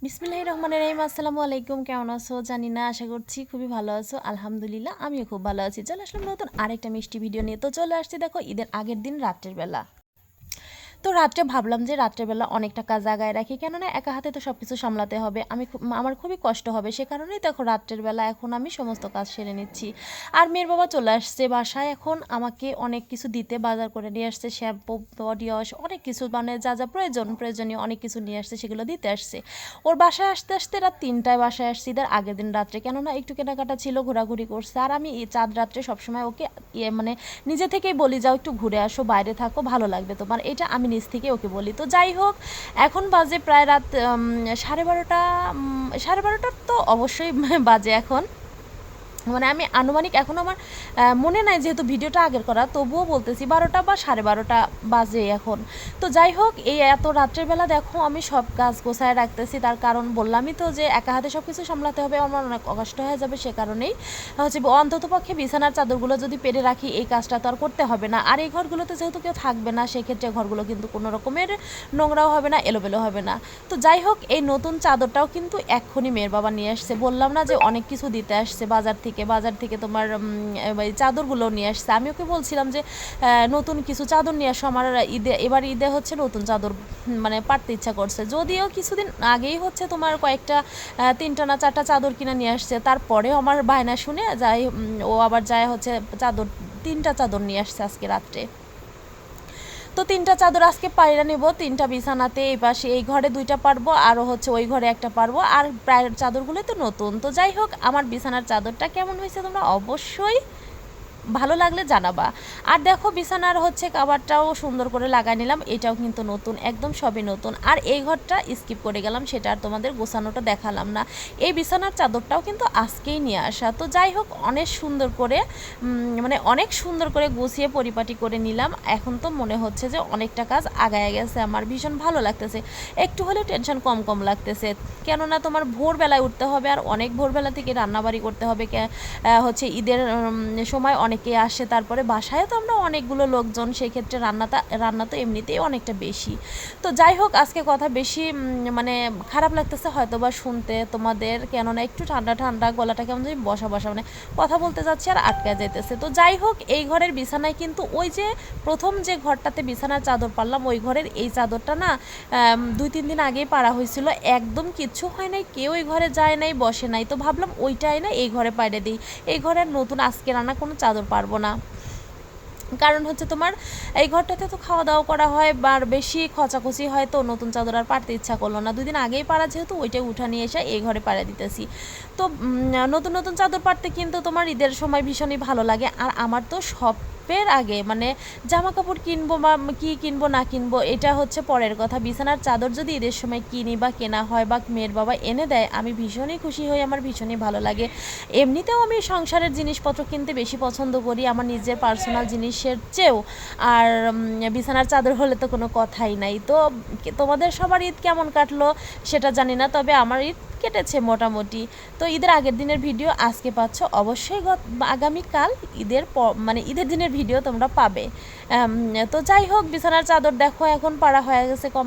বিসমিল্লাহির রহমানির রহিম। আসসালামু আলাইকুম। কেমন আছো জানি না, আশা করছি খুবই ভালো আছো। আলহামদুলিল্লাহ আমিও খুব ভালো আছি। চলে আসলাম নতুন আরেকটা মিষ্টি ভিডিও নিয়ে। তো চলে আসছি দেখো ঈদের আগের দিন রাত্রের বেলা। তো রাত্রে ভাবলাম যে রাত্রেবেলা অনেকটা কাজ আগায় রাখি, কেননা একা হাতে তো সব কিছু সামলাতে হবে, আমার খুবই কষ্ট হবে। সে কারণেই দেখো রাত্রের বেলা এখন আমি সমস্ত কাজ সেরে নিচ্ছি। আর মেয়ের বাবা চলে আসছে বাসায়, এখন আমাকে অনেক কিছু দিতে বাজার করে নিয়ে আসছে, শ্যাম্পু, বডি ওয়াশ, অনেক কিছু, মানে যা যা প্রয়োজনীয় অনেক কিছু নিয়ে আসছে, সেগুলো দিতে আসছে। ওর বাসায় আসতে আসতে রাত 3টায় বাসায় আসছি ঈদের আগের দিন রাত্রে, কেননা একটু কেনাকাটা ছিল, ঘোরাঘুরি করছে। আর আমি এই চাঁদ রাত্রে সবসময় ওকে মানে নিজে থেকেই বলি, যাও একটু ঘুরে আসো, বাইরে থাকো, ভালো লাগবে তোমার, এটা আমি নিজ থেকে ওকে বলি। তো যাই হোক, এখন বাজে প্রায় রাত 12:30, 12:30 তো অবশ্যই বাজে এখন, মানে আমি আনুমানিক এখন আমার মনে নাই, যেহেতু ভিডিওটা আগের করা, তবুও বলতেছি 12টা বা 12:30 বাজে এখন। তো যাই হোক, এই এত রাত্রের বেলা দেখো আমি সব কাজ গোছায় রাখতেছি, তার কারণ বললামই তো যে একা হাতে সব কিছু সামলাতে হবে, আমার অনেক কষ্ট হয়ে যাবে। সে কারণেই হচ্ছে অন্তত পক্ষে বিছানার চাদরগুলো যদি পেরে রাখি, এই কাজটা তো আর করতে হবে না। আর এই ঘরগুলোতে যেহেতু কেউ থাকবে না, সেক্ষেত্রে ঘরগুলো কিন্তু কোনো রকমের নোংরাও হবে না, এলোমেলো হবে না। তো যাই হোক, এই নতুন চাদরটাও কিন্তু এক্ষুনি মেয়ের বাবা নিয়ে আসছে, বললাম না যে অনেক কিছু দিতে আসছে বাজার থেকে তোমার এই চাদরগুলো নিয়ে আসছে। আমি ওকে বলছিলাম যে নতুন কিছু চাদর নিয়ে আসো, আমার এবার ঈদে হচ্ছে নতুন চাদর মানে পাড়তে ইচ্ছা করছে। যদিও কিছুদিন আগেই হচ্ছে তোমার কয়েকটা 3টা না 4টা চাদর কিনে নিয়ে আসছে, তারপরেও আমার বায়না শুনে যাই, ও আবার যায় হচ্ছে চাদর 3টা চাদর নিয়ে আসছে আজকে রাত্রে। তো 3টা চাদর আজকে পায়রা নেব, 3টা বিছানাতে, এই পাশে এই ঘরে 2টা পারবো, আরও হচ্ছে ওই ঘরে একটা পারবো, আর প্রায় চাদরগুলো তো নতুন। তো যাই হোক, আমার বিছানার চাদরটা কেমন হয়েছে তোমরা অবশ্যই ভালো লাগলে জানাবা। আর দেখো বিছানার হচ্ছে কাভারটাও সুন্দর করে লাগাই নিলাম, এটাও কিন্তু নতুন, একদম সবই নতুন। আর এই ঘরটা স্কিপ করে গেলাম, সেটা আর তোমাদের গোছানোটা দেখালাম না। এই বিছানার চাদরটাও কিন্তু আজকেই নিয়ে আসা। তো যাই হোক, অনেক সুন্দর করে মানে অনেক সুন্দর করে গুছিয়ে পরিপাটি করে নিলাম। এখন তো মনে হচ্ছে যে অনেকটা কাজ আগায় গেছে, আমার ভীষণ ভালো লাগতেছে, একটু হলেও টেনশন কম কম লাগতেছে। কেননা তোমার ভোরবেলায় উঠতে হবে, আর অনেক ভোরবেলা থেকে রান্নাবাড়ি করতে হবে। হচ্ছে ঈদের সময় অনেকে আসে, তারপরে বাসায় তো আমরা অনেকগুলো লোকজন, সেই ক্ষেত্রে রান্না তো এমনিতেই অনেকটা বেশি। তো যাই হোক, আজকে কথা বেশি মানে খারাপ লাগতেছে হয়তো বা শুনতে তোমাদের, কেননা একটু ঠান্ডা ঠান্ডা, গলাটা কেমন জানি বসা বসা, মানে কথা বলতে যাচ্ছে আর আটকা যাইতেছে। তো যাই হোক, এই ঘরের বিছানায় কিন্তু ওই যে প্রথম যে ঘরটাতে বিছানার চাদর পারলাম, ওই ঘরের এই চাদরটা না 2-3 দিন আগেই পাড়া হয়েছিল, একদম কিচ্ছু হয় নাই, কেউ ওই ঘরে যায় নাই, বসে নাই। তো ভাবলাম ওইটাই না এই ঘরে পাইরে দিই, এই ঘরের নতুন আজকে রান্না কোনো চাদর পারবো না। কারণ হচ্ছে তোমার এই ঘরটাতে তো খাওয়া দাওয়া করা হয়, আর বেশি খচাখচি হয়, তো নতুন চাদর আর পারতে ইচ্ছা করলো না। 2 দিন আগেই পারা, যেহেতু ওইটাই উঠা নিয়ে এসে এই ঘরে পাড়া দিতেছি। তো নতুন নতুন চাদর পারতে কিন্তু তোমার ঈদের সময় ভীষণই ভালো লাগে। আর আমার তো সবের আগে মানে জামা কাপড় কিনবো বা কী কিনবো না কিনবো এটা হচ্ছে পরের কথা, বিছানার চাদর যদি ঈদের সময় কিনি বা কেনা হয় বা মেয়ের বাবা এনে দেয়, আমি ভীষণই খুশি হই, আমার ভীষণই ভালো লাগে। এমনিতেও আমি সংসারের জিনিসপত্র কিনতে বেশি পছন্দ করি, আমার নিজের পার্সোনাল জিনিসের চেয়েও। আর বিছানার চাদর হলে তো কোনো কথাই নাই। তো তোমাদের সবার ঈদ কেমন কাটলো সেটা জানি না, তবে আমার ঈদ কেটেছে মোটামুটি। তো ঈদের আগের দিনের ভিডিও আজকে পাচ্ছ, অবশ্যই আগামীকাল মানে ঈদের দিনের ভিডিও তোমরা পাবে। তো যাই হোক, বিছানার চাদর দেখো এখন পাড়া হয়ে গেছে কম।